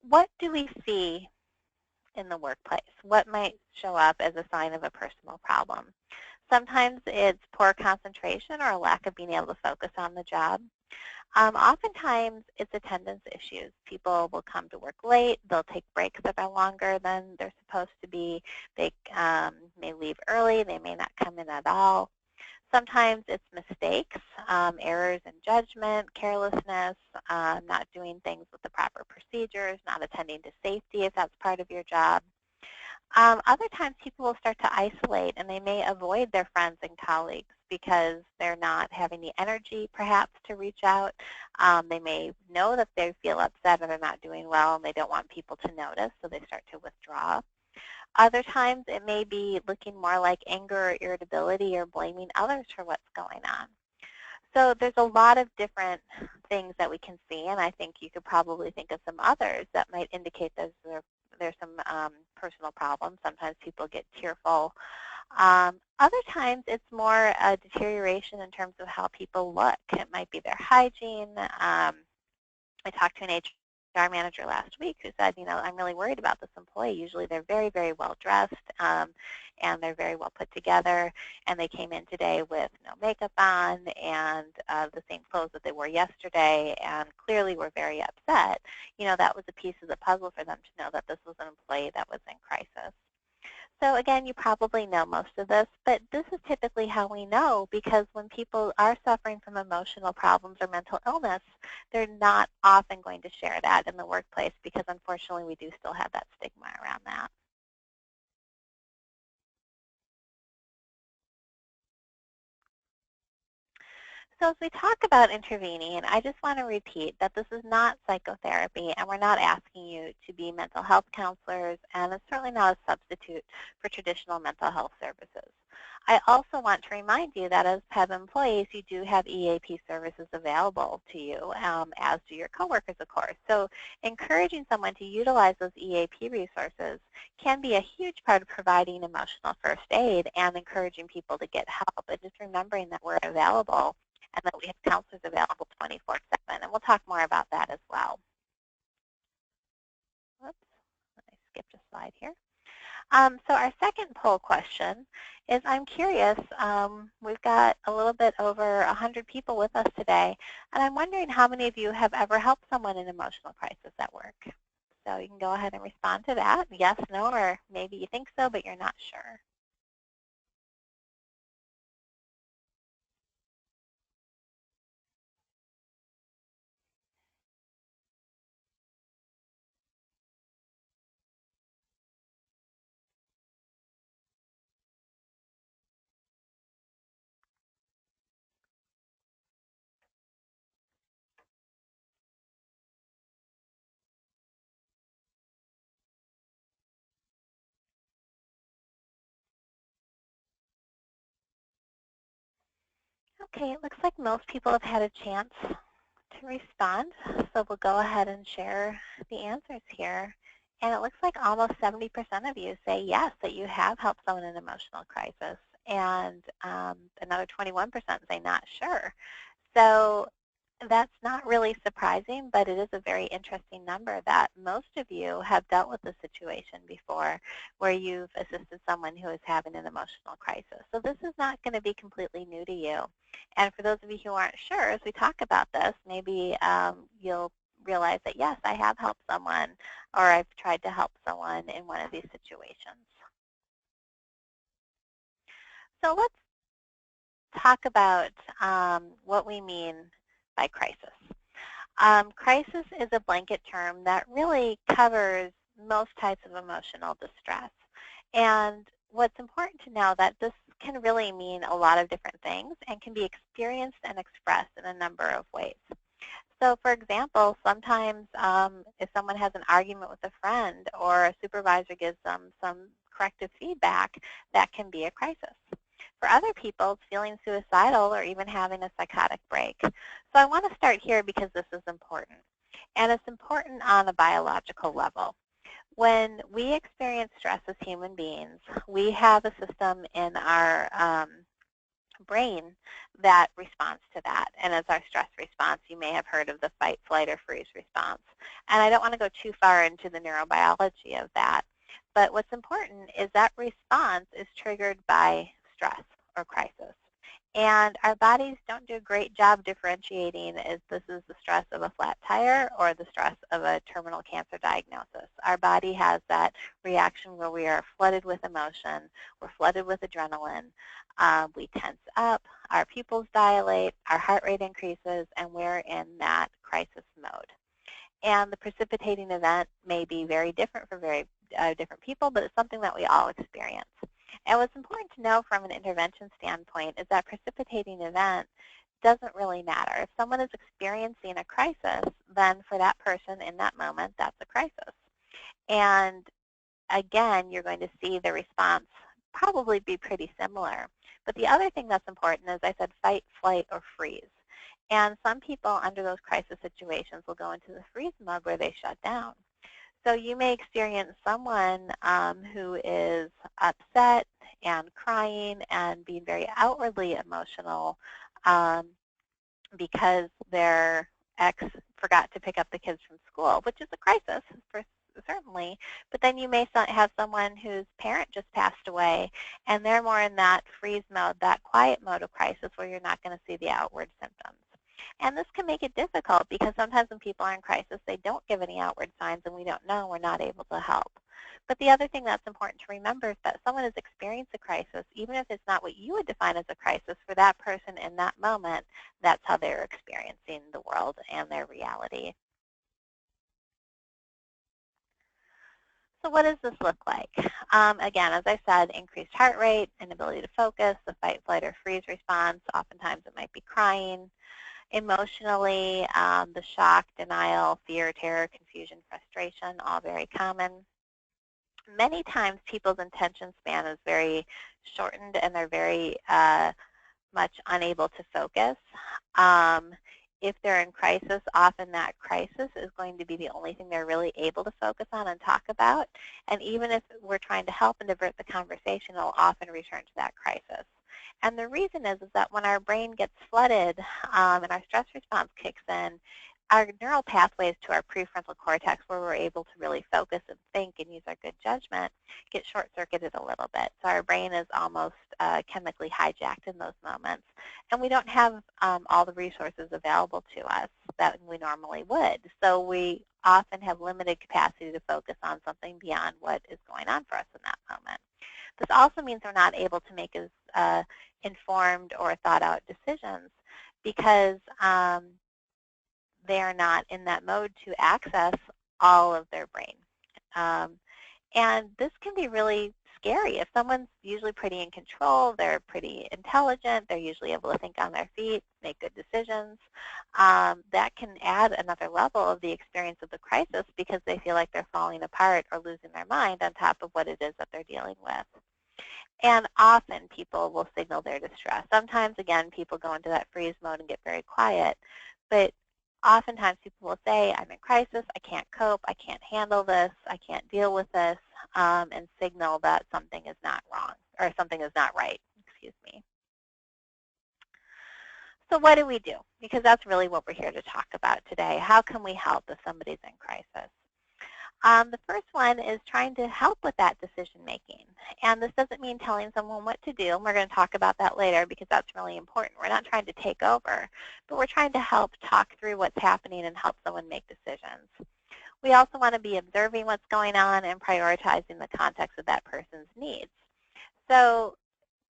what do we see in the workplace? What might show up as a sign of a personal problem? Sometimes it's poor concentration or a lack of being able to focus on the job. Oftentimes, it's attendance issues. People will come to work late. They'll take breaks that are longer than they're supposed to be. They may leave early. They may not come in at all. Sometimes it's mistakes, errors in judgment, carelessness, not doing things with the proper procedures, not attending to safety if that's part of your job. Other times people will start to isolate and they may avoid their friends and colleagues because they're not having the energy perhaps to reach out. They may know that they feel upset or they're not doing well and they don't want people to notice, so they start to withdraw. Other times it may be looking more like anger or irritability or blaming others for what's going on. So there's a lot of different things that we can see, and I think you could probably think of some others that might indicate there's some personal problems. Sometimes people get tearful. Other times it's more a deterioration in terms of how people look. It might be their hygiene. I talked to an HR manager last week who said, I'm really worried about this employee. Usually they're very, very well dressed and they're very well put together. And they came in today with no makeup on and the same clothes that they wore yesterday and clearly were very upset. That was a piece of the puzzle for them to know that this was an employee that was in crisis. So again, you probably know most of this, but this is typically how we know, because when people are suffering from emotional problems or mental illness, they're not often going to share that in the workplace because unfortunately we do still have that stigma around that. So as we talk about intervening, I just want to repeat that this is not psychotherapy, and we're not asking you to be mental health counselors, and it's certainly not a substitute for traditional mental health services. I also want to remind you that as PEB employees, you do have EAP services available to you, as do your coworkers, of course. So encouraging someone to utilize those EAP resources can be a huge part of providing emotional first aid and encouraging people to get help, and just remembering that we're available and that we have counselors available 24/7, and we'll talk more about that as well. Whoops, I skipped a slide here. So our second poll question is, I'm curious, we've got a little bit over 100 people with us today, and I'm wondering how many of you have ever helped someone in emotional crisis at work. So you can go ahead and respond to that, yes, no, or maybe you think so, but you're not sure. Okay, it looks like most people have had a chance to respond, so we'll go ahead and share the answers here. And it looks like almost 70% of you say yes, that you have helped someone in emotional crisis, and another 21% say not sure. So that's not really surprising, but it is a very interesting number that most of you have dealt with a situation before where you've assisted someone who is having an emotional crisis. So this is not going to be completely new to you. And for those of you who aren't sure, as we talk about this, maybe you'll realize that, yes, I have helped someone, or I've tried to help someone in one of these situations. So let's talk about what we mean by crisis. Crisis is a blanket term that really covers most types of emotional distress. And what's important to know that this can really mean a lot of different things and can be experienced and expressed in a number of ways. So for example, sometimes if someone has an argument with a friend or a supervisor gives them some corrective feedback, that can be a crisis. For other people, it's feeling suicidal or even having a psychotic break. So I want to start here because this is important. And it's important on a biological level. When we experience stress as human beings, we have a system in our brain that responds to that. And as our stress response, you may have heard of the fight, flight, or freeze response. And I don't want to go too far into the neurobiology of that. But what's important is that response is triggered by stress or crisis. And our bodies don't do a great job differentiating if this is the stress of a flat tire or the stress of a terminal cancer diagnosis. Our body has that reaction where we are flooded with emotion, we're flooded with adrenaline, we tense up, our pupils dilate, our heart rate increases, and we're in that crisis mode. And the precipitating event may be very different for very different people, but it's something that we all experience. And what's important to know from an intervention standpoint is that precipitating event doesn't really matter. If someone is experiencing a crisis, then for that person in that moment, that's a crisis. And again, you're going to see the response probably be pretty similar. But the other thing that's important is I said fight, flight, or freeze. And some people under those crisis situations will go into the freeze mode where they shut down. So you may experience someone who is upset and crying and being very outwardly emotional because their ex forgot to pick up the kids from school, which is a crisis for certainly. But then you may have someone whose parent just passed away, and they're more in that freeze mode, that quiet mode of crisis where you're not going to see the outward symptoms. And this can make it difficult because sometimes when people are in crisis, they don't give any outward signs and we don't know, we're not able to help. But the other thing that's important to remember is that someone has experienced a crisis, even if it's not what you would define as a crisis, for that person in that moment, that's how they're experiencing the world and their reality. So what does this look like? Again, as I said, increased heart rate, inability to focus, the fight, flight, or freeze response. Oftentimes it might be crying. Emotionally, the shock, denial, fear, terror, confusion, frustration, all very common. Many times people's attention span is very shortened and they're very much unable to focus. If they're in crisis, often that crisis is going to be the only thing they're really able to focus on and talk about. And even if we're trying to help and divert the conversation, it'll often return to that crisis. And the reason is that when our brain gets flooded and our stress response kicks in, our neural pathways to our prefrontal cortex, where we're able to really focus and think and use our good judgment, get short-circuited a little bit. So our brain is almost chemically hijacked in those moments. And we don't have all the resources available to us that we normally would. So we often have limited capacity to focus on something beyond what is going on for us in that moment. This also means we're not able to make as informed or thought-out decisions because they are not in that mode to access all of their brain. And this can be really scary. If someone's usually pretty in control, they're pretty intelligent, they're usually able to think on their feet, make good decisions, that can add another level of the experience of the crisis because they feel like they're falling apart or losing their mind on top of what it is that they're dealing with. And often people will signal their distress. Sometimes, again, people go into that freeze mode and get very quiet. But oftentimes people will say, I'm in crisis, I can't cope, I can't handle this, I can't deal with this, and signal that something is not wrong, or something is not right, excuse me. So what do we do? Because that's really what we're here to talk about today. How can we help if somebody's in crisis? The first one is trying to help with that decision making. And this doesn't mean telling someone what to do, and we're going to talk about that later because that's really important. We're not trying to take over, but we're trying to help talk through what's happening and help someone make decisions. We also want to be observing what's going on and prioritizing the context of that person's needs. So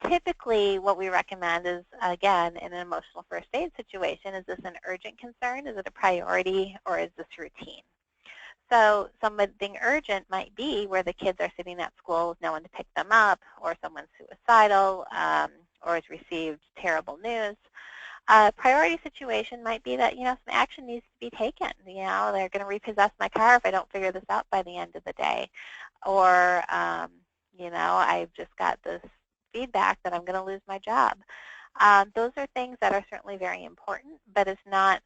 typically what we recommend is, again, in an emotional first aid situation, is this an urgent concern? Is it a priority, or is this routine? So something urgent might be where the kids are sitting at school with no one to pick them up, or someone's suicidal, or has received terrible news. A priority situation might be that, some action needs to be taken. They're going to repossess my car if I don't figure this out by the end of the day. Or, I've just got this feedback that I'm going to lose my job. Those are things that are certainly very important, but it's not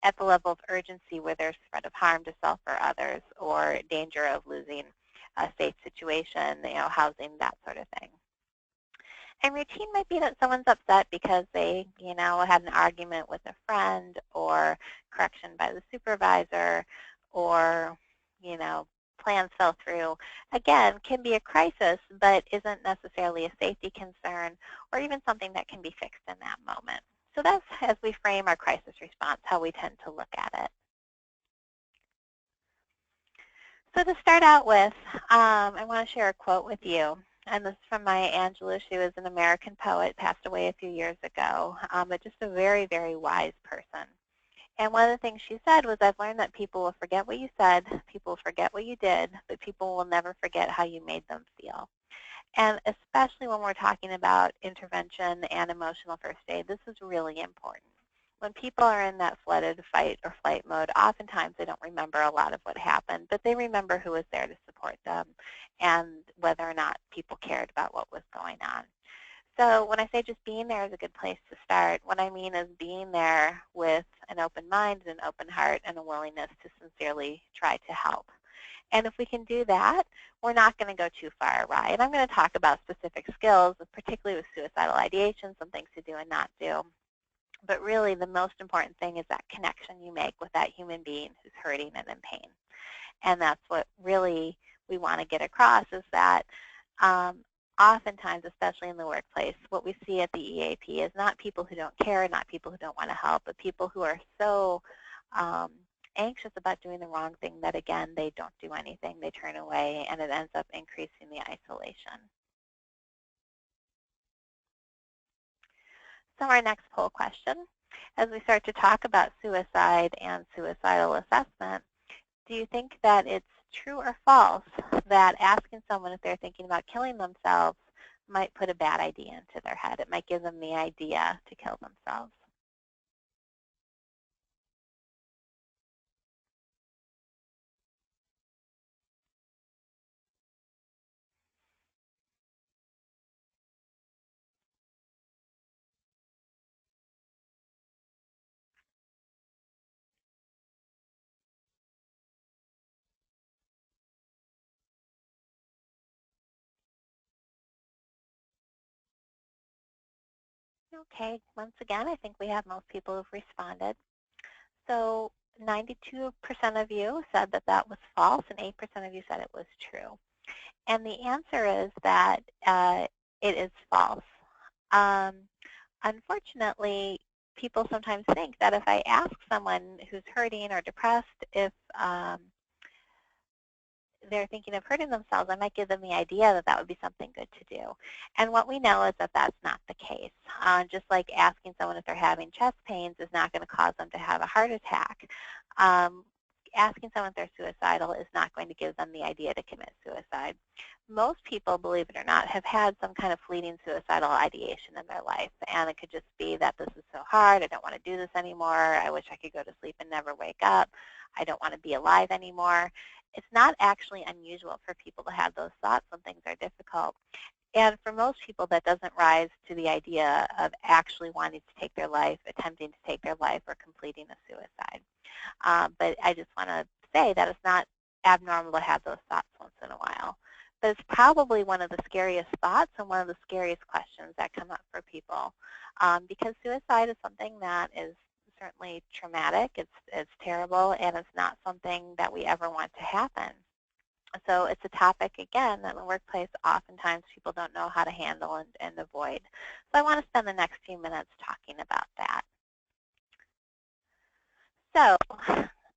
at the level of urgency where there's threat of harm to self or others or danger of losing a safe situation, housing, that sort of thing. And routine might be that someone's upset because they, had an argument with a friend, or correction by the supervisor, or, you know, plans fell through. Again, can be a crisis, but isn't necessarily a safety concern or even something that can be fixed in that moment. So that's, as we frame our crisis response, how we tend to look at it. So to start out with, I want to share a quote with you. And this is from Maya Angelou. She was an American poet, passed away a few years ago, but just a very, very wise person. And one of the things she said was, I've learned that people will forget what you said, people will forget what you did, but people will never forget how you made them feel. And especially when we're talking about intervention and emotional first aid, this is really important. When people are in that flooded fight or flight mode, oftentimes they don't remember a lot of what happened, but they remember who was there to support them and whether or not people cared about what was going on. So when I say just being there is a good place to start, what I mean is being there with an open mind and an open heart and a willingness to sincerely try to help. And if we can do that, we're not going to go too far awry. And I'm going to talk about specific skills, particularly with suicidal ideation, some things to do and not do. But really, the most important thing is that connection you make with that human being who's hurting and in pain. And that's what really we want to get across, is that oftentimes, especially in the workplace, what we see at the EAP is not people who don't care, not people who don't want to help, but people who are so anxious about doing the wrong thing that, again, they don't do anything, they turn away, and it ends up increasing the isolation. So our next poll question, as we start to talk about suicide and suicidal assessment, do you think that it's true or false that asking someone if they're thinking about killing themselves might put a bad idea into their head? It might give them the idea to kill themselves. Okay, once again, I think we have most people who've responded. So 92% of you said that that was false, and 8% of you said it was true. And the answer is that it is false. Unfortunately, people sometimes think that if I ask someone who's hurting or depressed if they're thinking of hurting themselves, I might give them the idea that that would be something good to do. And what we know is that that's not the case. Just like asking someone if they're having chest pains is not going to cause them to have a heart attack. Asking someone if they're suicidal is not going to give them the idea to commit suicide. Most people, believe it or not, have had some kind of fleeting suicidal ideation in their life. And it could just be that this is so hard, I don't want to do this anymore, I wish I could go to sleep and never wake up, I don't want to be alive anymore. It's not actually unusual for people to have those thoughts when things are difficult. And for most people, that doesn't rise to the idea of actually wanting to take their life, attempting to take their life, or completing a suicide. But I just want to say that it's not abnormal to have those thoughts once in a while. But it's probably one of the scariest thoughts and one of the scariest questions that come up for people, because suicide is something that is certainly traumatic, it's terrible, and it's not something that we ever want to happen. So it's a topic, again, that in the workplace oftentimes people don't know how to handle and avoid. So I want to spend the next few minutes talking about that. So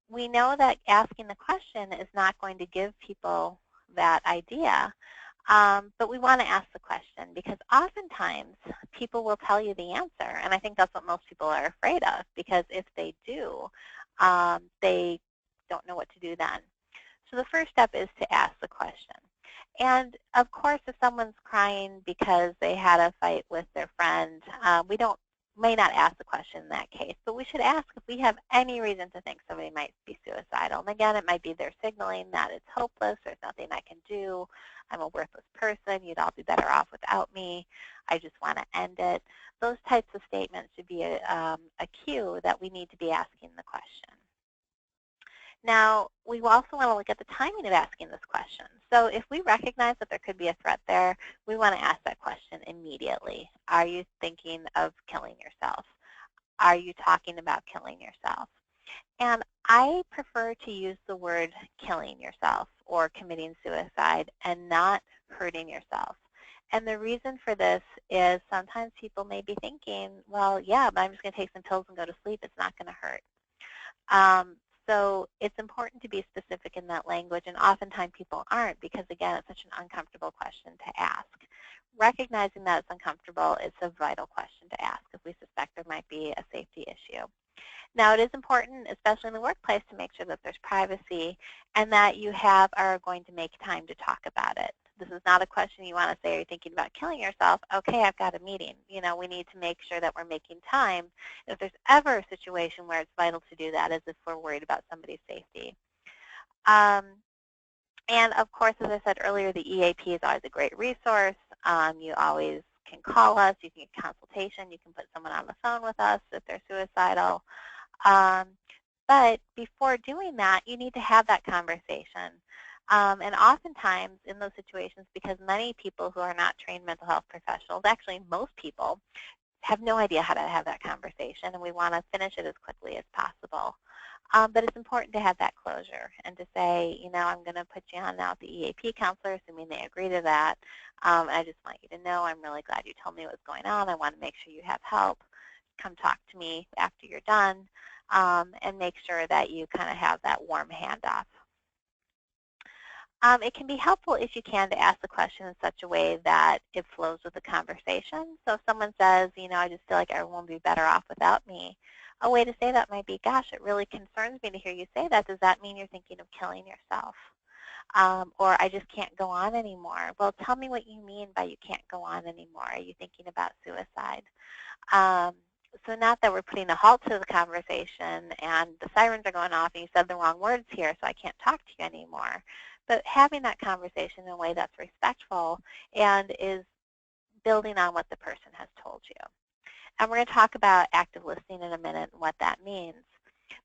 we know that asking the question is not going to give people that idea, but we want to ask the question because oftentimes people will tell you the answer, and I think that's what most people are afraid of, because if they do, they don't know what to do then. So the first step is to ask the question. And of course, if someone's crying because they had a fight with their friend, we may not ask the question in that case, but we should ask if we have any reason to think somebody might be suicidal. And again, it might be they're signaling that it's hopeless, there's nothing I can do, I'm a worthless person, you'd all be better off without me, I just want to end it. Those types of statements should be a cue that we need to be asking the question. Now, we also want to look at the timing of asking this question. So if we recognize that there could be a threat there, we want to ask that question immediately. Are you thinking of killing yourself? Are you talking about killing yourself? And I prefer to use the word killing yourself or committing suicide and not hurting yourself. And the reason for this is sometimes people may be thinking, well, yeah, but I'm just going to take some pills and go to sleep. It's not going to hurt. So it's important to be specific in that language, and oftentimes people aren't because, again, it's such an uncomfortable question to ask. Recognizing that it's uncomfortable is a vital question to ask if we suspect there might be a safety issue. Now, it is important, especially in the workplace, to make sure that there's privacy and that you are going to make time to talk about it. This is not a question you want to say, are you thinking about killing yourself? Okay, I've got a meeting. We need to make sure that we're making time. If there's ever a situation where it's vital to do that is if we're worried about somebody's safety. And of course, as I said earlier, the EAP is always a great resource. You always can call us. You can get consultation. You can put someone on the phone with us if they're suicidal. But before doing that, you need to have that conversation. And oftentimes in those situations, because many people who are not trained mental health professionals, actually most people, have no idea how to have that conversation, and we want to finish it as quickly as possible. But it's important to have that closure and to say, I'm going to put you on now with the EAP counselor, assuming they agree to that. I just want you to know I'm really glad you told me what's going on. I want to make sure you have help. Come talk to me after you're done, and make sure that you kind of have that warm handoff. It can be helpful, if you can, to ask the question in such a way that it flows with the conversation. So if someone says, I just feel like everyone will be better off without me, a way to say that might be, gosh, it really concerns me to hear you say that. Does that mean you're thinking of killing yourself? Or I just can't go on anymore. Well, tell me what you mean by you can't go on anymore. Are you thinking about suicide? So not that we're putting a halt to the conversation and the sirens are going off and you said the wrong words here, so I can't talk to you anymore. But having that conversation in a way that's respectful and is building on what the person has told you. And we're going to talk about active listening in a minute and what that means.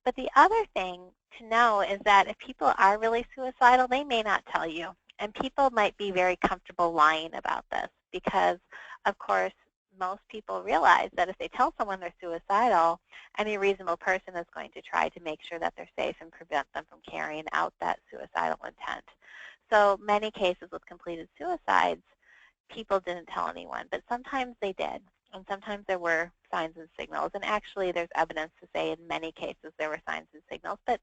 But the other thing to know is that if people are really suicidal, they may not tell you. And people might be very comfortable lying about this because, of course, most people realize that if they tell someone they're suicidal, any reasonable person is going to try to make sure that they're safe and prevent them from carrying out that suicidal intent. So many cases with completed suicides, people didn't tell anyone, but sometimes they did. And sometimes there were signs and signals. And actually, there's evidence to say in many cases there were signs and signals. But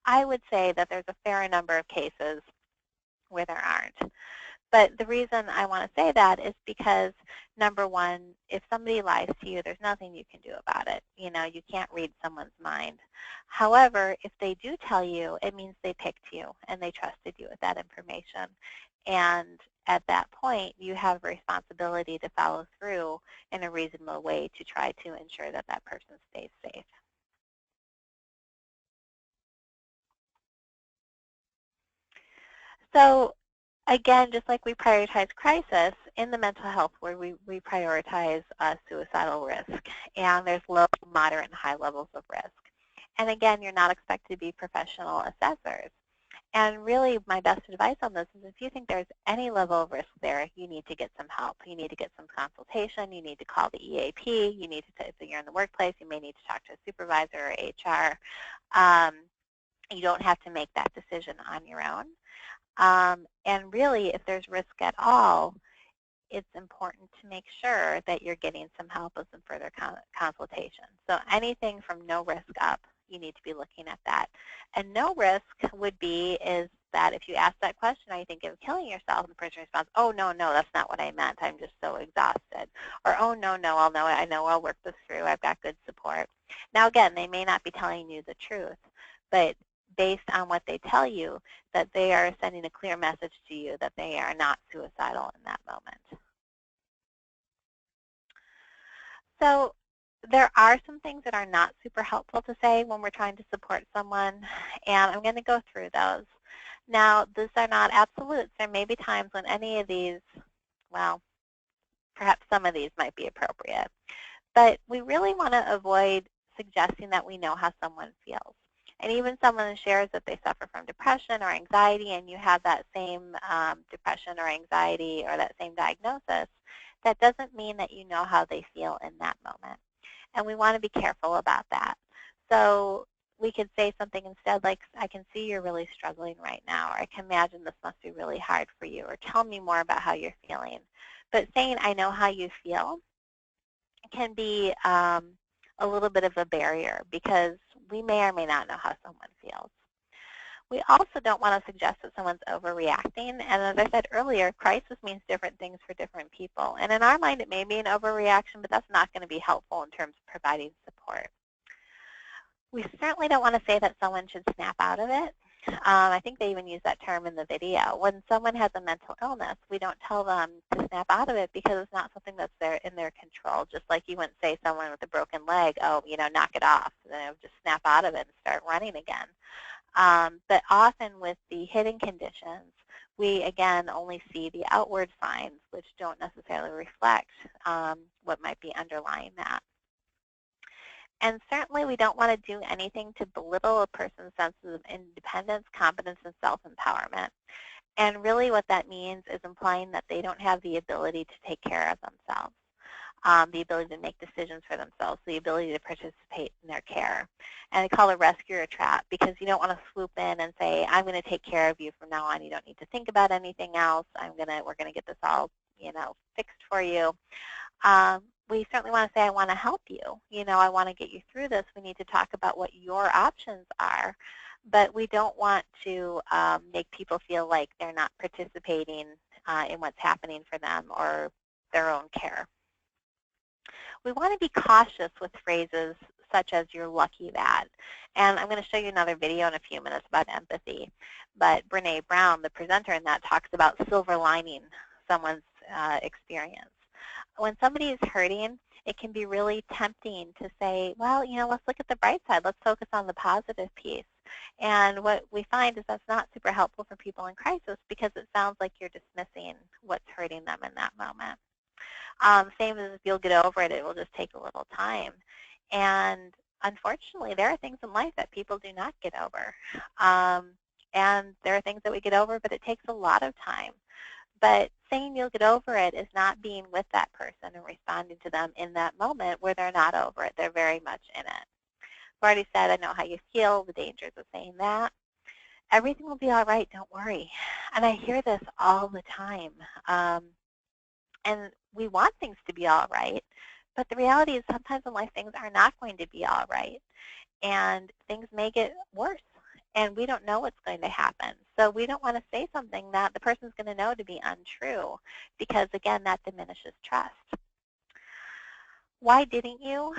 I would say that there's a fair number of cases where there aren't. But the reason I want to say that is because, number one, if somebody lies to you, there's nothing you can do about it. You can't read someone's mind. However, if they do tell you, it means they picked you and they trusted you with that information. And at that point, you have a responsibility to follow through in a reasonable way to try to ensure that that person stays safe. So again, just like we prioritize crisis, in the mental health where we prioritize suicidal risk. And there's low, moderate, and high levels of risk. And again, you're not expected to be professional assessors. And really, my best advice on this is if you think there's any level of risk there, you need to get some help. You need to get some consultation. You need to call the EAP. You need to, if you're in the workplace, you may need to talk to a supervisor or HR. You don't have to make that decision on your own. And really, if there's risk at all, it's important to make sure that you're getting some help with some further consultation. So anything from no risk up, you need to be looking at that. And no risk would be is that if you ask that question, are you thinking of killing yourself? And the person responds, oh, no, that's not what I meant. I'm just so exhausted. Or, oh, no, I know I'll work this through. I've got good support. Now, again, they may not be telling you the truth, but based on what they tell you, that they are sending a clear message to you that they are not suicidal in that moment. So there are some things that are not super helpful to say when we're trying to support someone, and I'm going to go through those. Now, these are not absolutes. There may be times when any of these, well, perhaps some of these might be appropriate. But we really want to avoid suggesting that we know how someone feels. And even someone shares that they suffer from depression or anxiety, and you have that same depression or anxiety or that same diagnosis, that doesn't mean that you know how they feel in that moment. And we want to be careful about that. So we could say something instead like, I can see you're really struggling right now, or I can imagine this must be really hard for you, or tell me more about how you're feeling. But saying, I know how you feel, can be a little bit of a barrier because we may or may not know how someone feels. We also don't want to suggest that someone's overreacting. And as I said earlier, crisis means different things for different people. And in our mind, it may be an overreaction, but that's not going to be helpful in terms of providing support. We certainly don't want to say that someone should snap out of it. I think they even use that term in the video. When someone has a mental illness, we don't tell them to snap out of it because it's not something that's in their control. Just like you wouldn't say someone with a broken leg, oh, knock it off, just snap out of it and start running again. But often with the hidden conditions, we, again, only see the outward signs, which don't necessarily reflect what might be underlying that. And certainly we don't want to do anything to belittle a person's sense of independence, competence, and self-empowerment. And really what that means is implying that they don't have the ability to take care of themselves, the ability to make decisions for themselves, the ability to participate in their care. And they call it rescue or trap because you don't want to swoop in and say, I'm going to take care of you from now on. You don't need to think about anything else. We're going to get this all, fixed for you. We certainly want to say, I want to help you. I want to get you through this. We need to talk about what your options are. But we don't want to make people feel like they're not participating in what's happening for them or their own care. We want to be cautious with phrases such as you're lucky that. And I'm going to show you another video in a few minutes about empathy. But Brene Brown, the presenter in that, talks about silver lining someone's experience. When somebody is hurting, it can be really tempting to say, well, let's look at the bright side. Let's focus on the positive piece. And what we find is that's not super helpful for people in crisis because it sounds like you're dismissing what's hurting them in that moment. Same as if you'll get over it, it will just take a little time. And unfortunately, there are things in life that people do not get over. And there are things that we get over, but it takes a lot of time. But saying you'll get over it is not being with that person and responding to them in that moment where they're not over it. They're very much in it. I've already said, I know how you feel, the dangers of saying that. Everything will be all right, don't worry. And I hear this all the time. And we want things to be all right, but the reality is sometimes in life things are not going to be all right. And things may get worse. And we don't know what's going to happen. So we don't want to say something that the person's going to know to be untrue because, again, that diminishes trust. Why didn't you?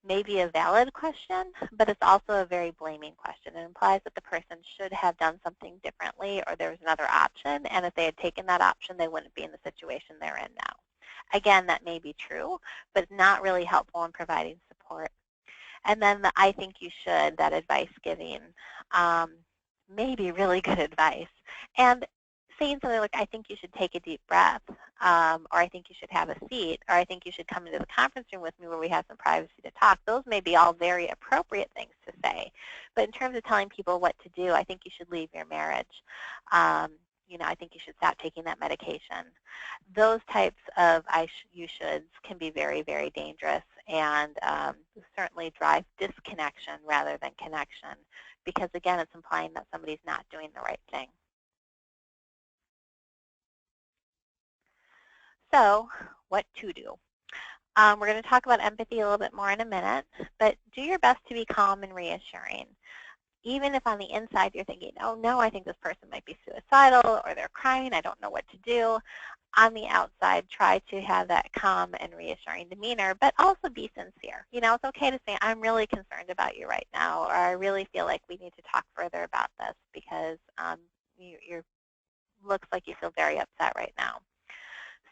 Maybe a valid question, but it's also a very blaming question. It implies that the person should have done something differently or there was another option, and if they had taken that option, they wouldn't be in the situation they're in now. Again, that may be true, but it's not really helpful in providing support. And then the I think you should, that advice giving, may be really good advice. And saying something like, I think you should take a deep breath, or I think you should have a seat, or I think you should come into the conference room with me where we have some privacy to talk. Those may be all very appropriate things to say. But in terms of telling people what to do, I think you should leave your marriage. I think you should stop taking that medication. Those types of you shoulds can be very, very dangerous and certainly drive disconnection rather than connection because, again, it's implying that somebody's not doing the right thing. So what to do? We're going to talk about empathy a little bit more in a minute, but do your best to be calm and reassuring. Even if on the inside you're thinking, oh no, I think this person might be suicidal or they're crying, I don't know what to do. On the outside, try to have that calm and reassuring demeanor, but also be sincere. It's okay to say, I'm really concerned about you right now, or I really feel like we need to talk further about this because you looks like you feel very upset right now.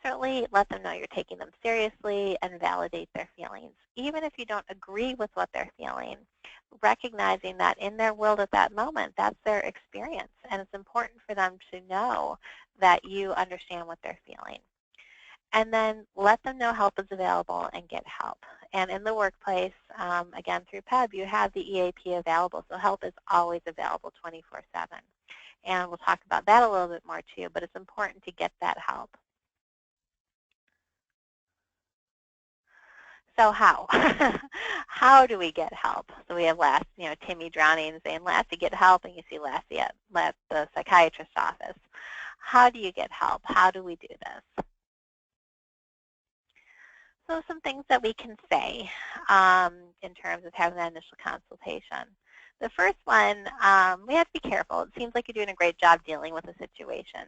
Certainly let them know you're taking them seriously and validate their feelings. Even if you don't agree with what they're feeling, recognizing that in their world at that moment, that's their experience. And it's important for them to know that you understand what they're feeling. And then let them know help is available and get help. And in the workplace, again, through PEB, you have the EAP available, so help is always available 24/7. And we'll talk about that a little bit more too, but it's important to get that help. So how? How do we get help? So we have Timmy drowning saying, Lassie, get help, and you see Lassie at the psychiatrist's office. How do you get help? How do we do this? So some things that we can say in terms of having that initial consultation. The first one, we have to be careful. It seems like you're doing a great job dealing with the situation.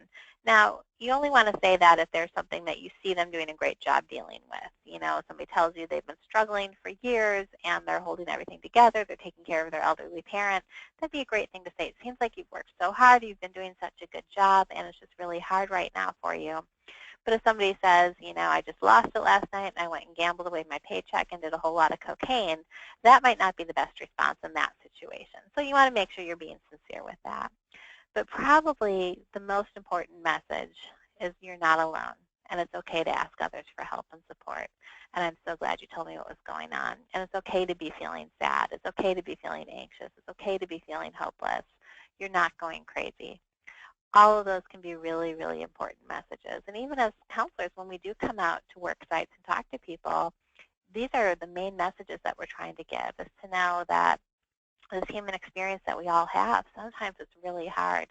Now, you only want to say that if there's something that you see them doing a great job dealing with. You know, somebody tells you they've been struggling for years and they're holding everything together, they're taking care of their elderly parent. That'd be a great thing to say. It seems like you've worked so hard, you've been doing such a good job, and it's just really hard right now for you. But if somebody says, I just lost it last night and I went and gambled away my paycheck and did a whole lot of cocaine, that might not be the best response in that situation. So you want to make sure you're being sincere with that. But probably the most important message is you're not alone, and it's okay to ask others for help and support. And I'm so glad you told me what was going on. And it's okay to be feeling sad. It's okay to be feeling anxious. It's okay to be feeling hopeless. You're not going crazy. All of those can be really, really important messages. And even as counselors, when we do come out to work sites and talk to people, these are the main messages that we're trying to give, is to know that this human experience that we all have, sometimes it's really hard.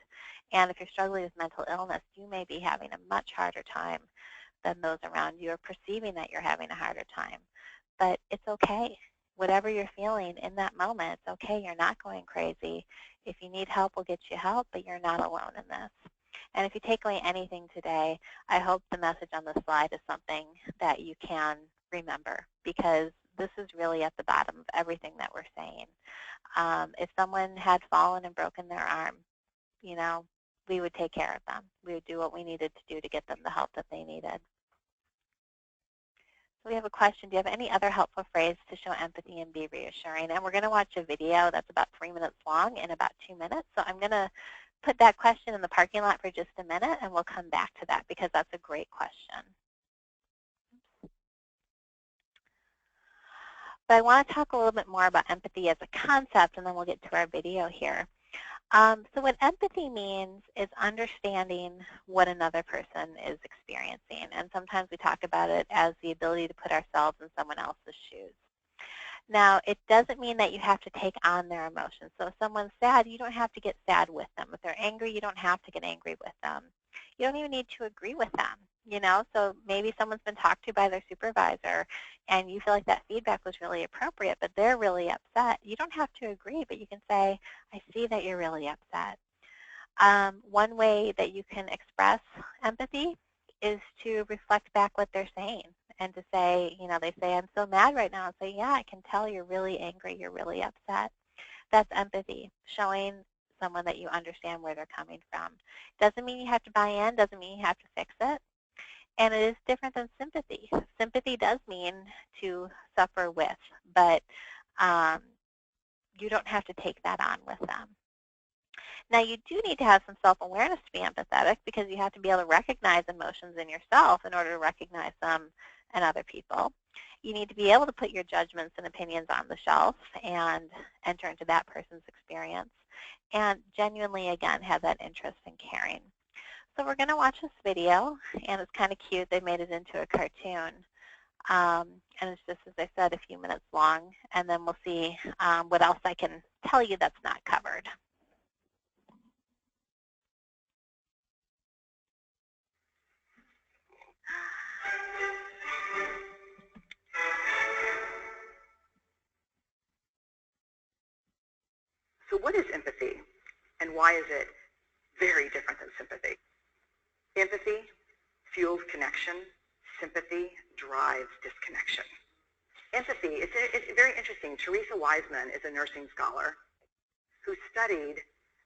And if you're struggling with mental illness, you may be having a much harder time than those around you, or perceiving that you're having a harder time. But it's okay. Whatever you're feeling in that moment, it's okay. You're not going crazy. If you need help, we'll get you help, but you're not alone in this. And if you take away anything today, I hope the message on the slide is something that you can remember, because this is really at the bottom of everything that we're saying. If someone had fallen and broken their arm, we would take care of them. We would do what we needed to do to get them the help that they needed. So we have a question. Do you have any other helpful phrase to show empathy and be reassuring? And we're going to watch a video that's about 3 minutes long in about 2 minutes. So I'm going to put that question in the parking lot for just a minute, and we'll come back to that because that's a great question. But I want to talk a little bit more about empathy as a concept, and then we'll get to our video here. So what empathy means is understanding what another person is experiencing. And sometimes we talk about it as the ability to put ourselves in someone else's shoes. Now, it doesn't mean that you have to take on their emotions. So if someone's sad, you don't have to get sad with them. If they're angry, you don't have to get angry with them. You don't even need to agree with them. So maybe someone's been talked to by their supervisor and you feel like that feedback was really appropriate, but they're really upset. You don't have to agree, but you can say, I see that you're really upset. One way that you can express empathy is to reflect back what they're saying and to say, they say, I'm so mad right now, and say, yeah, I can tell you're really angry, you're really upset. That's empathy, showing someone that you understand where they're coming from. Doesn't mean you have to buy in, doesn't mean you have to fix it. And it is different than sympathy. Sympathy does mean to suffer with, but you don't have to take that on with them. Now, you do need to have some self-awareness to be empathetic, because you have to be able to recognize emotions in yourself in order to recognize them in other people. You need to be able to put your judgments and opinions on the shelf and enter into that person's experience, and genuinely, again, have that interest in caring. So we're going to watch this video, and it's kind of cute. They made it into a cartoon. And it's just, as I said, a few minutes long, and then we'll see what else I can tell you that's not covered. So what is empathy, and why is it very different than sympathy? Empathy fuels connection. Sympathy drives disconnection. Empathy, it's very interesting. Teresa Wiseman is a nursing scholar who studied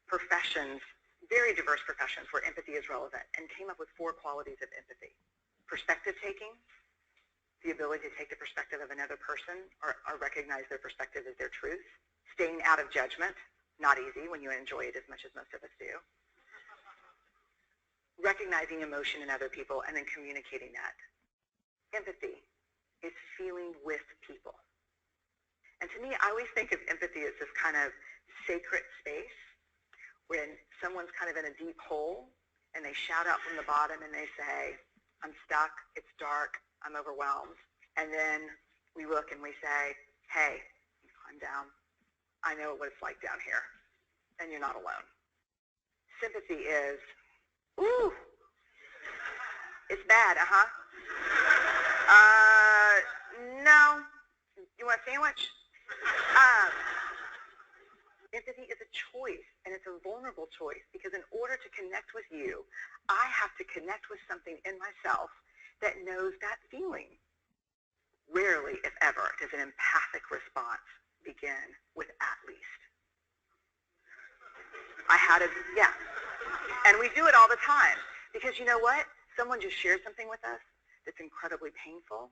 professions, very diverse professions where empathy is relevant, and came up with 4 qualities of empathy. Perspective taking, the ability to take the perspective of another person or recognize their perspective as their truth. Staying out of judgment, not easy when you enjoy it as much as most of us do. Recognizing emotion in other people and then communicating that. Empathy is feeling with people. And to me, I always think of empathy as this kind of sacred space when someone's kind of in a deep hole and they shout out from the bottom and they say, I'm stuck, it's dark, I'm overwhelmed. And then we look and we say, hey, I'm down. I know what it's like down here, and you're not alone. Sympathy is, ooh, it's bad, no, you want a sandwich? Empathy is a choice, and it's a vulnerable choice, because in order to connect with you, I have to connect with something in myself that knows that feeling. Rarely, if ever, does an empathic response begin with at least. And we do it all the time, because you know what? Someone just shared something with us that's incredibly painful,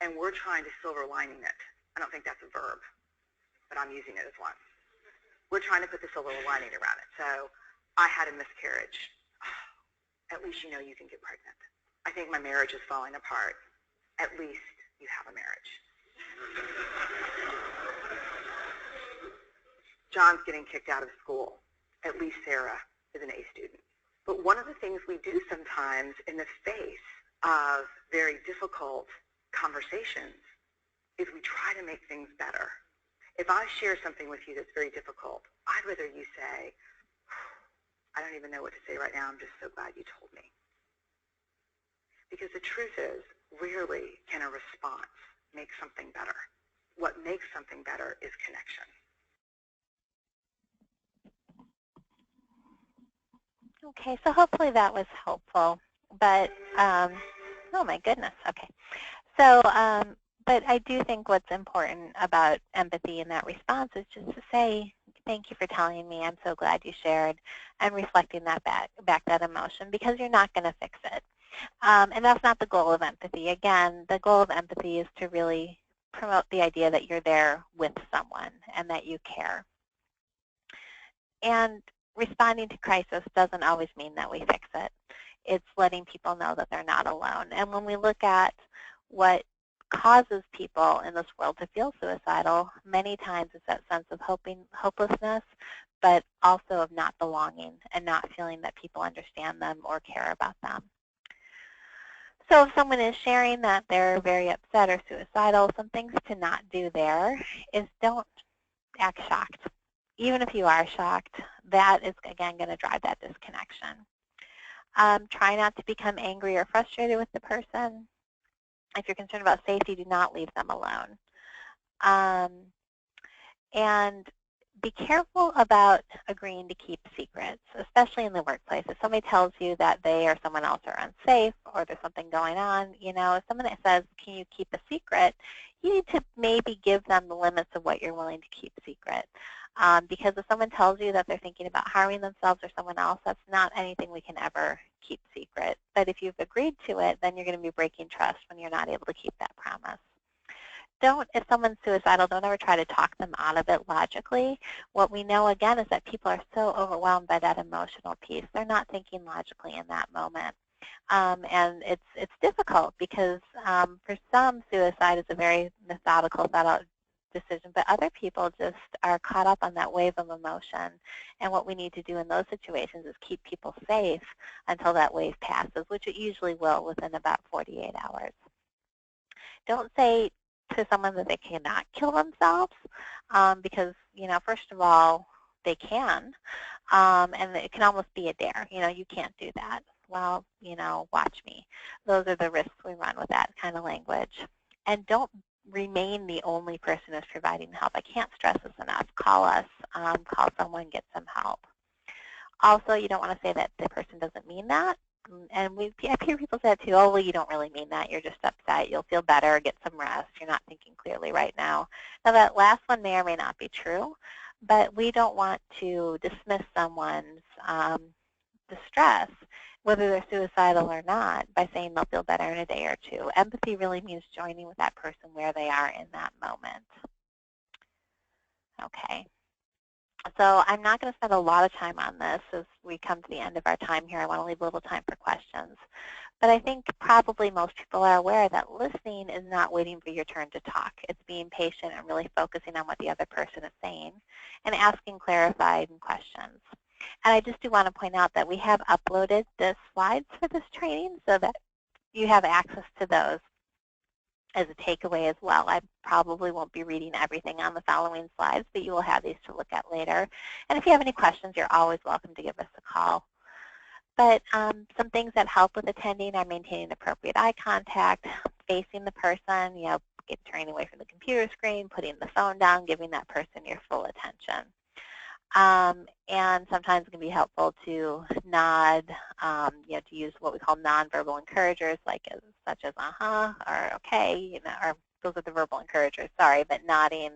and we're trying to silver lining it. I don't think that's a verb, but I'm using it as one. We're trying to put the silver lining around it. So I had a miscarriage. Oh, at least you know you can get pregnant. I think my marriage is falling apart. At least you have a marriage. John's getting kicked out of school. At least Sarah is an A student. But one of the things we do sometimes in the face of very difficult conversations is we try to make things better. If I share something with you that's very difficult, I'd rather you say, I don't even know what to say right now, I'm just so glad you told me. Because the truth is, rarely can a response make something better. What makes something better is connection. Okay, so hopefully that was helpful. But, oh my goodness, okay. So, but I do think what's important about empathy in that response is just to say, thank you for telling me, I'm so glad you shared, and reflecting that back that emotion, because you're not going to fix it. And that's not the goal of empathy. Again, the goal of empathy is to really promote the idea that you're there with someone and that you care. And responding to crisis doesn't always mean that we fix it. It's letting people know that they're not alone. And when we look at what causes people in this world to feel suicidal, many times it's that sense of hopelessness, but also of not belonging and not feeling that people understand them or care about them. So if someone is sharing that they're very upset or suicidal, some things to not do there is don't act shocked. Even if you are shocked, that is, again, going to drive that disconnection. Try not to become angry or frustrated with the person. If you're concerned about safety, do not leave them alone. And be careful about agreeing to keep secrets, especially in the workplace. If somebody tells you that they or someone else are unsafe or there's something going on, you know, if someone says, can you keep a secret, you need to maybe give them the limits of what you're willing to keep secret. Because if someone tells you that they're thinking about harming themselves or someone else, that's not anything we can ever keep secret. But if you've agreed to it, then you're going to be breaking trust when you're not able to keep that promise. If someone's suicidal, don't ever try to talk them out of it logically. What we know, again, is that people are so overwhelmed by that emotional piece. They're not thinking logically in that moment. And it's difficult because for some, suicide is a very methodical, thought-out decision, but other people just are caught up on that wave of emotion. And what we need to do in those situations is keep people safe until that wave passes, which it usually will within about 48 hours. Don't say to someone that they cannot kill themselves because, you know, first of all, they can, and it can almost be a dare. You know, you can't do that. Well, you know, watch me. Those are the risks we run with that kind of language. And don't remain the only person who's providing help. I can't stress this enough. Call us, call someone, get some help. Also, you don't want to say that the person doesn't mean that. And I hear people say that too, oh, well, you don't really mean that. You're just upset. You'll feel better. Get some rest. You're not thinking clearly right now. Now, that last one may or may not be true, but we don't want to dismiss someone's distress, whether they're suicidal or not, by saying they'll feel better in a day or two. Empathy really means joining with that person where they are in that moment. Okay. So I'm not going to spend a lot of time on this as we come to the end of our time here. I want to leave a little time for questions. But I think probably most people are aware that listening is not waiting for your turn to talk. It's being patient and really focusing on what the other person is saying and asking clarifying questions. And I just do want to point out that we have uploaded the slides for this training so that you have access to those as a takeaway as well. I probably won't be reading everything on the following slides, but you will have these to look at later. And if you have any questions, you're always welcome to give us a call. But some things that help with attending are maintaining appropriate eye contact, facing the person, turning away from the computer screen, putting the phone down, giving that person your full attention. And sometimes it can be helpful to nod, to use what we call nonverbal encouragers, such as or okay, or those are the verbal encouragers, sorry, but nodding,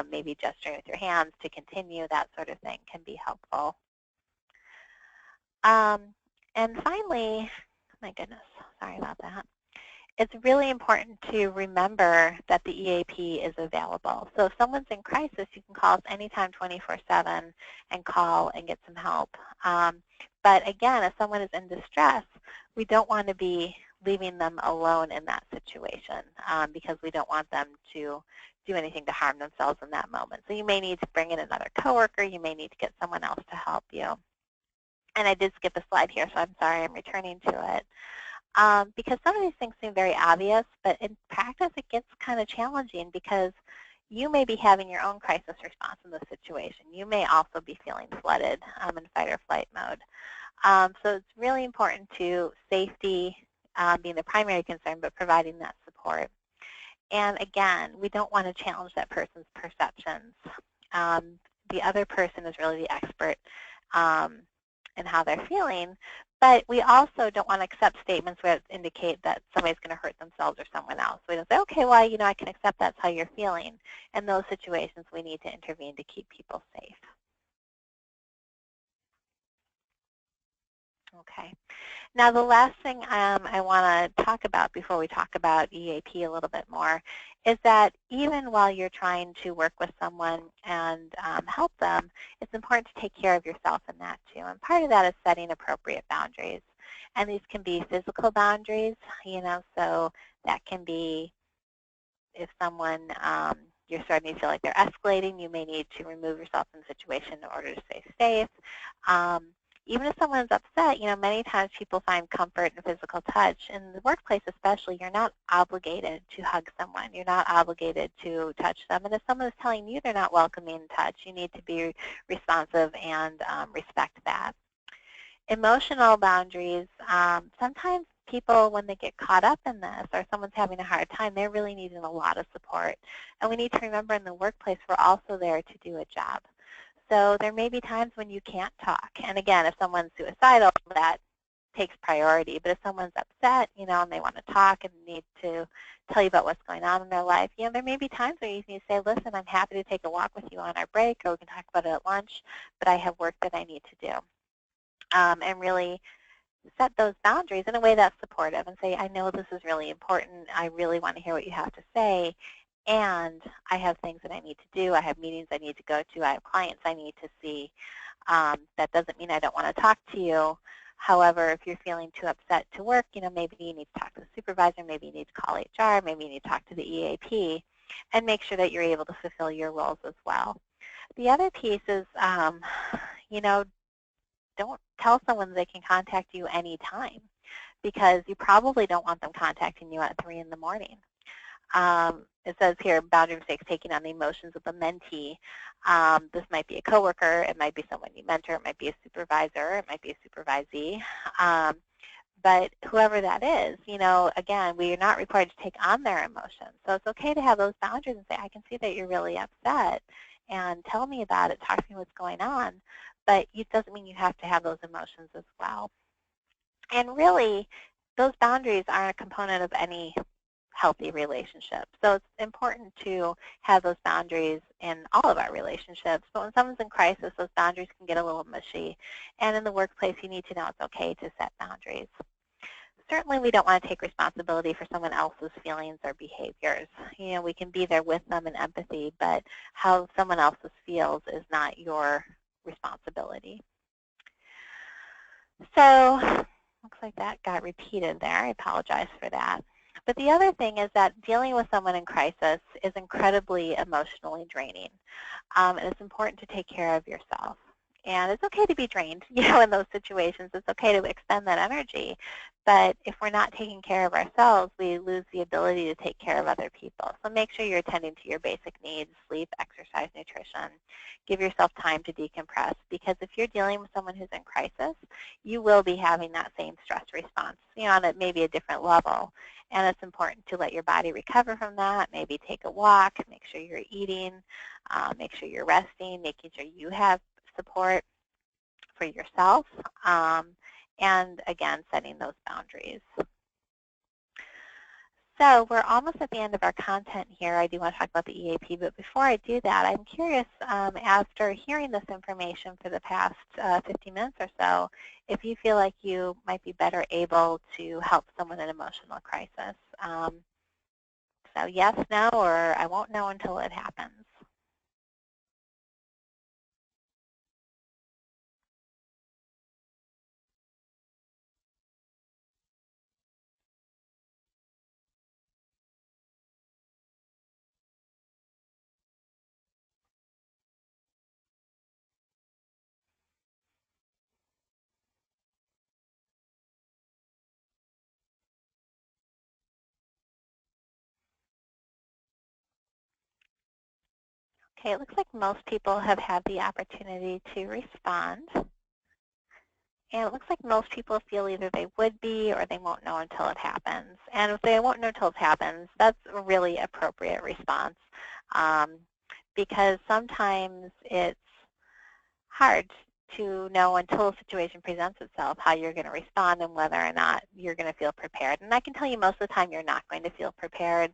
maybe gesturing with your hands to continue, that sort of thing can be helpful. And finally, my goodness, sorry about that. It's really important to remember that the EAP is available. So if someone's in crisis, you can call us anytime 24/7 and call and get some help. But again, if someone is in distress, we don't want to be leaving them alone in that situation because we don't want them to do anything to harm themselves in that moment. So you may need to bring in another coworker. You may need to get someone else to help you. And I did skip a slide here, so I'm sorry, I'm returning to it. Because some of these things seem very obvious, but in practice it gets kind of challenging because you may be having your own crisis response in this situation. You may also be feeling flooded in fight or flight mode. So it's really important to safety being the primary concern, but providing that support. And again, we don't want to challenge that person's perceptions. The other person is really the expert in how they're feeling, but we also don't want to accept statements that indicate that somebody's going to hurt themselves or someone else. We don't say, okay, well, I can accept that's how you're feeling. In those situations, we need to intervene to keep people safe. Okay. Now, the last thing I want to talk about before we talk about EAP a little bit more is that even while you're trying to work with someone and help them, it's important to take care of yourself in that too. And part of that is setting appropriate boundaries. And these can be physical boundaries, so that can be if someone, you're starting to feel like they're escalating, you may need to remove yourself from the situation in order to stay safe. Even if someone's upset, many times people find comfort in physical touch. In the workplace especially, you're not obligated to hug someone. You're not obligated to touch them. And if someone is telling you they're not welcoming touch, you need to be responsive and respect that. Emotional boundaries, sometimes people, when they get caught up in this or someone's having a hard time, they're really needing a lot of support. And we need to remember in the workplace, we're also there to do a job. So there may be times when you can't talk. And again, if someone's suicidal, that takes priority. But if someone's upset, and they want to talk and need to tell you about what's going on in their life, there may be times where you need to say, listen, I'm happy to take a walk with you on our break, or we can talk about it at lunch, but I have work that I need to do. And really set those boundaries in a way that's supportive and say, I know this is really important. I really want to hear what you have to say. And I have things that I need to do. I have meetings I need to go to. I have clients I need to see. That doesn't mean I don't want to talk to you. However, if you're feeling too upset to work, maybe you need to talk to the supervisor. Maybe you need to call HR. Maybe you need to talk to the EAP and make sure that you're able to fulfill your roles as well. The other piece is, don't tell someone they can contact you anytime because you probably don't want them contacting you at 3 in the morning. It says here, boundary mistakes taking on the emotions of the mentee. This might be a coworker, it might be someone you mentor, it might be a supervisor, it might be a supervisee. But whoever that is, again, we are not required to take on their emotions. So it's okay to have those boundaries and say, I can see that you're really upset, and tell me about it, talk to me what's going on. But it doesn't mean you have to have those emotions as well. And really, those boundaries are a component of any healthy relationship. So it's important to have those boundaries in all of our relationships. But when someone's in crisis, those boundaries can get a little mushy. And in the workplace, you need to know it's okay to set boundaries. Certainly, we don't want to take responsibility for someone else's feelings or behaviors. We can be there with them in empathy, but how someone else's feels is not your responsibility. So Looks like that got repeated there. I apologize for that. But the other thing is that dealing with someone in crisis is incredibly emotionally draining. And it's important to take care of yourself. And it's okay to be drained, in those situations. It's okay to expend that energy. But if we're not taking care of ourselves, we lose the ability to take care of other people. So make sure you're attending to your basic needs, sleep, exercise, nutrition. Give yourself time to decompress, because if you're dealing with someone who's in crisis, you will be having that same stress response, on maybe a different level. And it's important to let your body recover from that, maybe take a walk, make sure you're eating, make sure you're resting, making sure you have support for yourself, and again, setting those boundaries. So we're almost at the end of our content here. I do want to talk about the EAP, but before I do that, I'm curious, after hearing this information for the past 50 minutes or so, if you feel like you might be better able to help someone in emotional crisis. So yes, no, or I won't know until it happens. Okay, it looks like most people have had the opportunity to respond. And it looks like most people feel either they would be or they won't know until it happens. And if they won't know until it happens, that's a really appropriate response, because sometimes it's hard to know until a situation presents itself how you're going to respond and whether or not you're going to feel prepared. And I can tell you most of the time you're not going to feel prepared.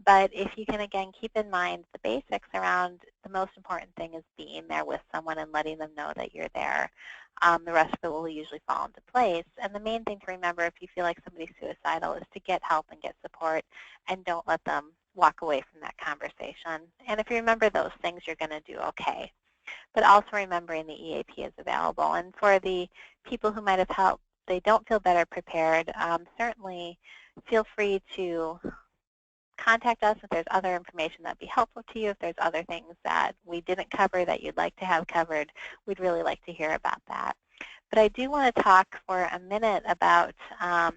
But if you can, again, keep in mind the basics around the most important thing is being there with someone and letting them know that you're there. The rest of it will usually fall into place. And the main thing to remember if you feel like somebody's suicidal is to get help and get support, and don't let them walk away from that conversation. And if you remember those things, you're going to do okay. But also remembering the EAP is available. And for the people who might have helped, they don't feel better prepared, certainly feel free to contact us if there's other information that would be helpful to you. If there's other things that we didn't cover that you'd like to have covered, we'd really like to hear about that. But I do want to talk for a minute about the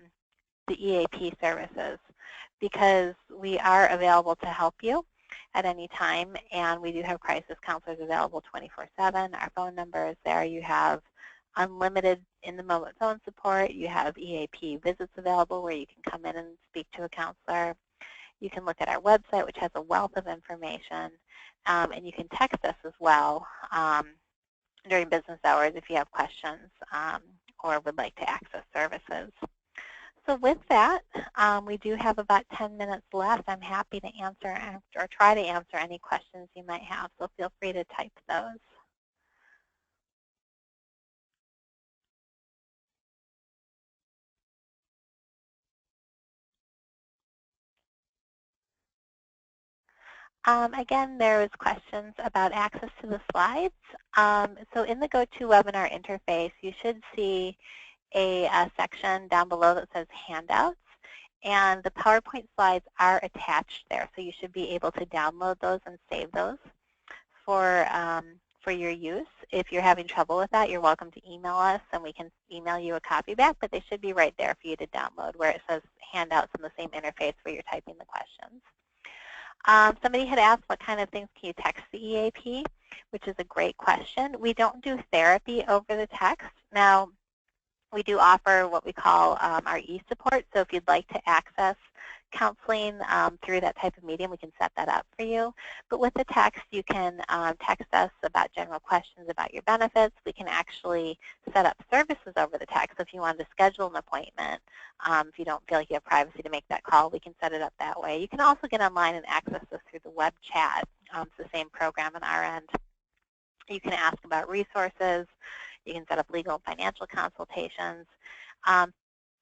EAP services, because we are available to help you at any time, and we do have crisis counselors available 24/7. Our phone number is there. You have unlimited in-the-moment phone support. You have EAP visits available where you can come in and speak to a counselor. You can look at our website, which has a wealth of information, and you can text us as well during business hours if you have questions or would like to access services. So with that, we do have about 10 minutes left. I'm happy to answer or try to answer any questions you might have, so feel free to type those. Again, there was questions about access to the slides. So in the GoToWebinar interface, you should see a section down below that says handouts, and the PowerPoint slides are attached there, so you should be able to download those and save those for your use. If you're having trouble with that, you're welcome to email us and we can email you a copy back, but they should be right there for you to download where it says handouts in the same interface where you're typing the questions. Somebody had asked what kind of things can you text the EAP, which is a great question. We don't do therapy over the text. Now, we do offer what we call our e-support, so if you'd like to access counseling through that type of medium, we can set that up for you. But with the text, you can text us about general questions about your benefits. We can actually set up services over the text. So if you wanted to schedule an appointment, if you don't feel like you have privacy to make that call, we can set it up that way. You can also get online and access us through the web chat. It's the same program on our end. You can ask about resources. You can set up legal and financial consultations.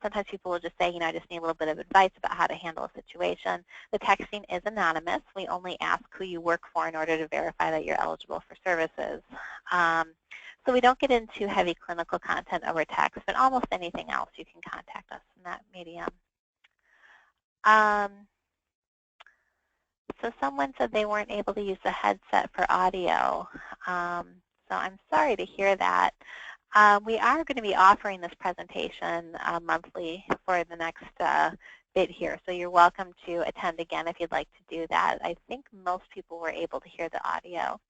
Sometimes people will just say, I just need a little bit of advice about how to handle a situation. The texting is anonymous. We only ask who you work for in order to verify that you're eligible for services. So we don't get into heavy clinical content over text, but almost anything else you can contact us in that medium. So someone said they weren't able to use the headset for audio. So I'm sorry to hear that. We are going to be offering this presentation monthly for the next bit here. So you're welcome to attend again if you'd like to do that. I think most people were able to hear the audio.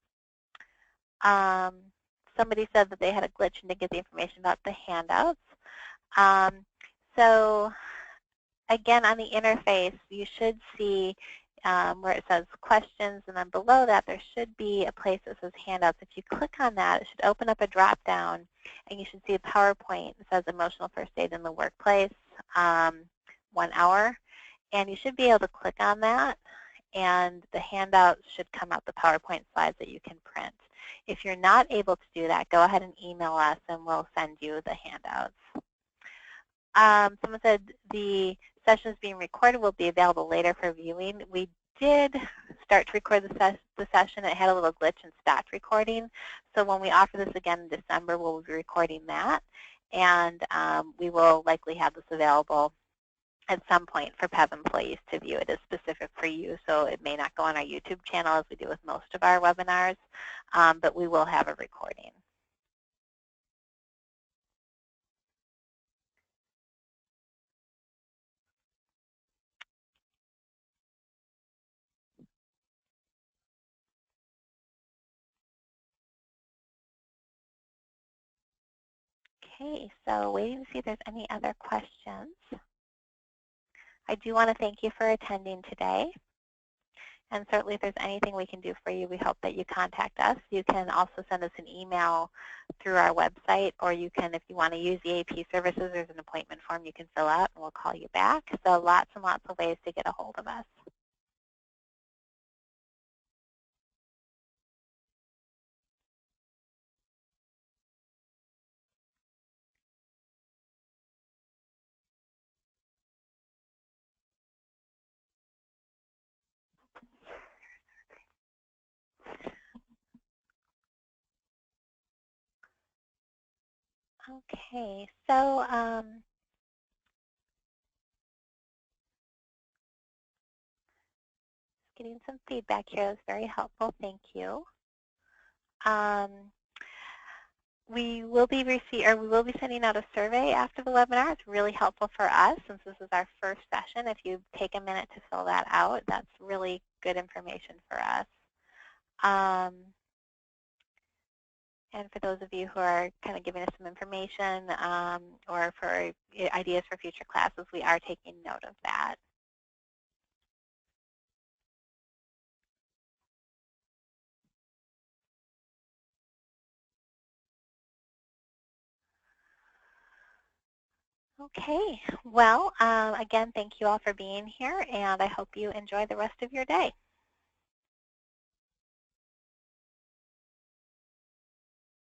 Somebody said that they had a glitch and didn't get the information about the handouts. So again, on the interface, you should see where it says questions, and then below that there should be a place that says handouts. If you click on that, it should open up a drop-down, and you should see a PowerPoint that says Emotional First Aid in the Workplace, 1 hour. And you should be able to click on that, and the handouts should come out, the PowerPoint slides that you can print. If you're not able to do that, go ahead and email us, and we'll send you the handouts. Someone said the session is being recorded, will be available later for viewing. We did start to record the session. It had a little glitch and stopped recording. So when we offer this again in December, we'll be recording that. And we will likely have this available at some point for PEV employees to view. It is specific for you, so it may not go on our YouTube channel as we do with most of our webinars, but we will have a recording. Okay, so waiting to see if there's any other questions. I do want to thank you for attending today. And certainly if there's anything we can do for you, we hope that you contact us. You can also send us an email through our website, or you can, if you want to use the AP services, there's an appointment form you can fill out and we'll call you back. So lots and lots of ways to get a hold of us. Okay, so getting some feedback here. That's very helpful. Thank you. We will be sending out a survey after the webinar. It's really helpful for us since this is our first session. If you take a minute to fill that out, that's really good information for us. And for those of you who are kind of giving us some information or for ideas for future classes, we are taking note of that. Okay, well, again, thank you all for being here, and I hope you enjoy the rest of your day.